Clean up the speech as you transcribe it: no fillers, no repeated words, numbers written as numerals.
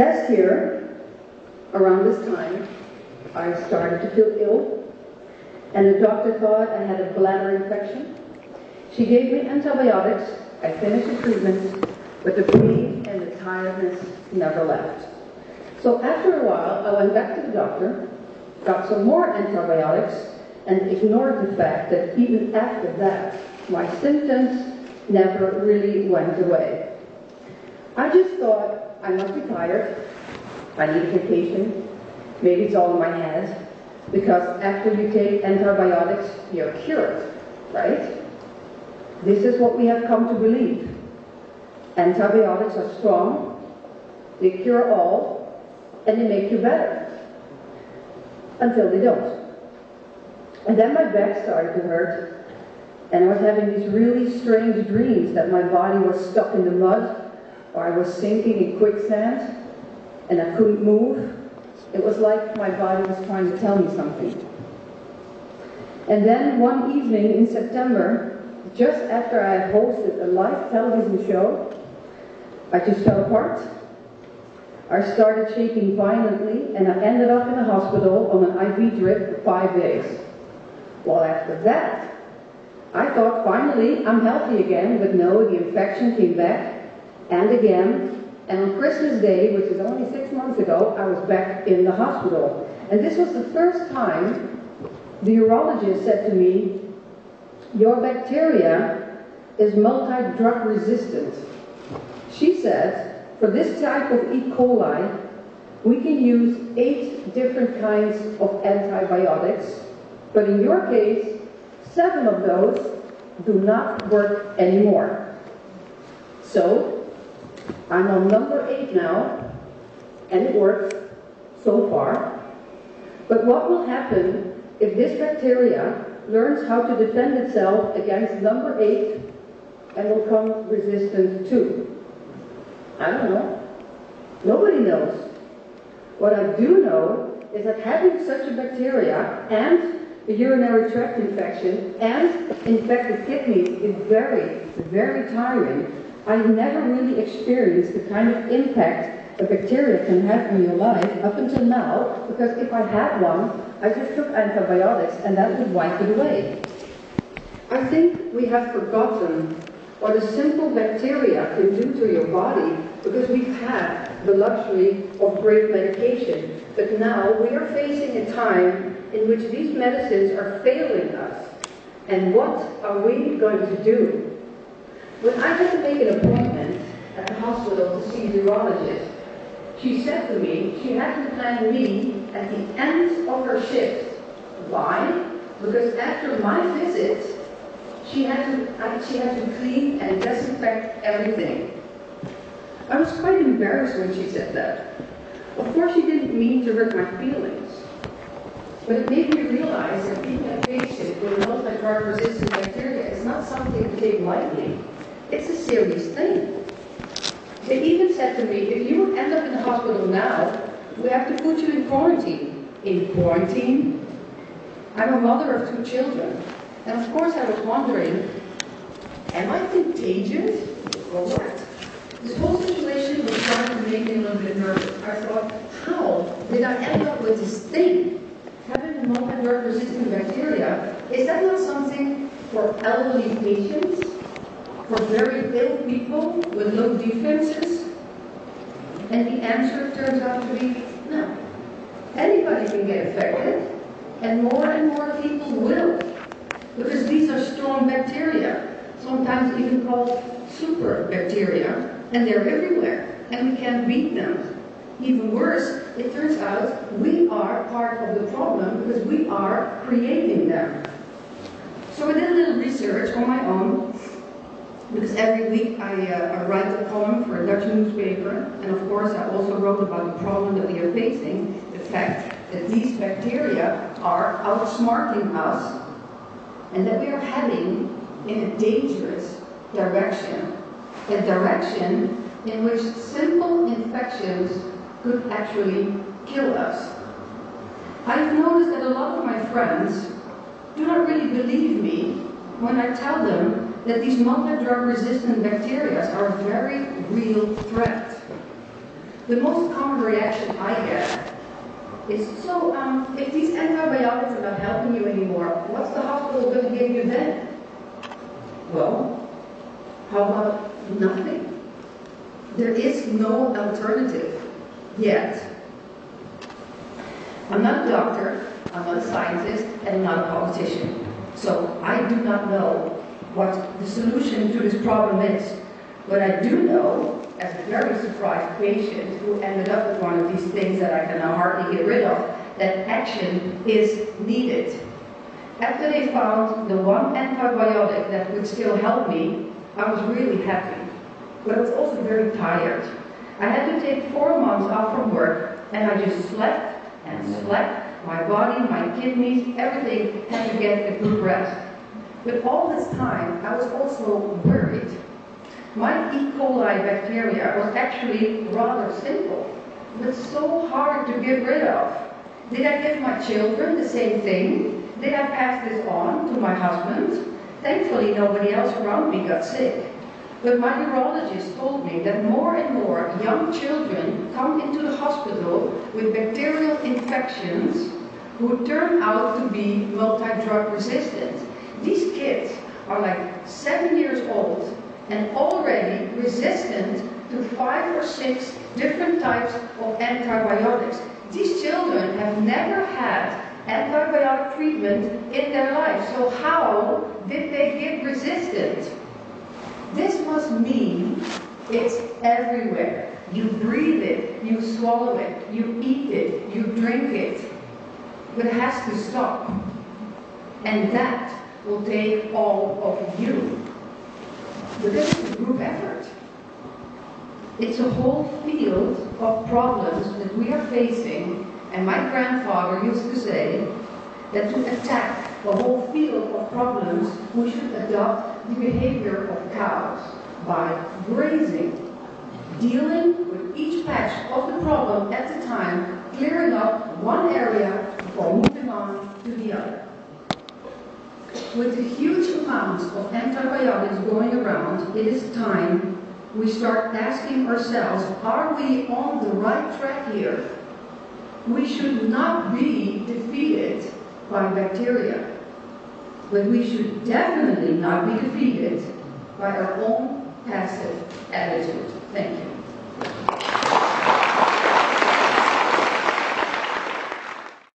Last year, around this time, I started to feel ill, and the doctor thought I had a bladder infection. She gave me antibiotics, I finished the treatment, but the pain and the tiredness never left. So after a while, I went back to the doctor, got some more antibiotics, and ignored the fact that even after that, my symptoms never really went away. I just thought, I must be tired, I need a vacation, maybe it's all in my head, because after you take antibiotics, you're cured, right? This is what we have come to believe. Antibiotics are strong, they cure all, and they make you better. Until they don't. And then my back started to hurt, and I was having these really strange dreams that my body was stuck in the mud, or I was sinking in quicksand, and I couldn't move. It was like my body was trying to tell me something. And then one evening in September, just after I had hosted a live television show, I just fell apart. I started shaking violently, and I ended up in a hospital on an IV drip for 5 days. Well, after that, I thought finally I'm healthy again, but no, the infection came back, and again, and on Christmas Day, which is only 6 months ago, I was back in the hospital. And this was the first time the urologist said to me, "Your bacteria is multi-drug resistant." She said, for this type of E. coli, we can use 8 different kinds of antibiotics, but in your case, 7 of those do not work anymore. So, I'm on number 8 now, and it works so far. But what will happen if this bacteria learns how to defend itself against number 8 and will become resistant too? I don't know. Nobody knows. What I do know is that having such a bacteria and a urinary tract infection and infected kidneys is very, very tiring. I've never really experienced the kind of impact a bacteria can have on your life up until now, because if I had one, I just took antibiotics and that would wipe it away. I think we have forgotten what a simple bacteria can do to your body because we've had the luxury of great medication. But now we are facing a time in which these medicines are failing us. And what are we going to do? When I had to make an appointment at the hospital to see a urologist, she said to me she had to plan me at the end of her shift. Why? Because after my visit, she had to clean and disinfect everything. I was quite embarrassed when she said that. Of course, she didn't mean to hurt my feelings. But it made me realize that being a patient with multi-drug resistant bacteria is not something to take lightly. It's a serious thing. They even said to me, if you would end up in the hospital now, we have to put you in quarantine. In quarantine? I'm a mother of 2 children. And of course I was wondering, am I contagious or what? This whole situation was starting to make me a little bit nervous. I thought, how did I end up with this thing? Having multi-drug resistant bacteria, is that not something for elderly patients? For very ill people with low defenses? And the answer turns out to be no. Anybody can get affected, and more people will. Because these are strong bacteria, sometimes even called super bacteria, and they're everywhere, and we can't beat them. Even worse, it turns out we are part of the problem because we are creating them. So I did a little research on my own, because every week I write a column for a Dutch newspaper, and of course I also wrote about the problem that we are facing, the fact that these bacteria are outsmarting us, and that we are heading in a dangerous direction. A direction in which simple infections could actually kill us. I've noticed that a lot of my friends do not really believe me when I tell them that these multi-drug resistant bacteria are a very real threat. The most common reaction I get is, so if these antibiotics are not helping you anymore, what's the hospital going to give you then? Well, how about nothing? There is no alternative yet. I'm not a doctor, I'm not a scientist, and I'm not a politician. So I do not know what the solution to this problem is. But I do know, as a very surprised patient who ended up with one of these things that I can now hardly get rid of, that action is needed. After they found the one antibiotic that would still help me, I was really happy. But I was also very tired. I had to take 4 months off from work, and I just slept and slept. My body, my kidneys, everything had to get a good rest. But all this time, I was also worried. My E. coli bacteria was actually rather simple, but so hard to get rid of. Did I give my children the same thing? Did I pass this on to my husband? Thankfully, nobody else around me got sick. But my neurologist told me that more and more young children come into the hospital with bacterial infections who turn out to be multi-drug resistant. These kids are like 7 years old and already resistant to 5 or 6 different types of antibiotics. These children have never had antibiotic treatment in their lives. So how did they get resistant? This must mean it's everywhere. You breathe it, you swallow it, you eat it, you drink it. But it has to stop. And that will take all of you. But this is a group effort. It's a whole field of problems that we are facing, and my grandfather used to say that to attack the whole field of problems, we should adopt the behavior of cows by grazing, dealing with each patch of the problem at a time, clearing up one area before moving on to the other. With the huge amounts of antibiotics going around, it is time we start asking ourselves, are we on the right track here? We should not be defeated by bacteria, but we should definitely not be defeated by our own passive attitude. Thank you.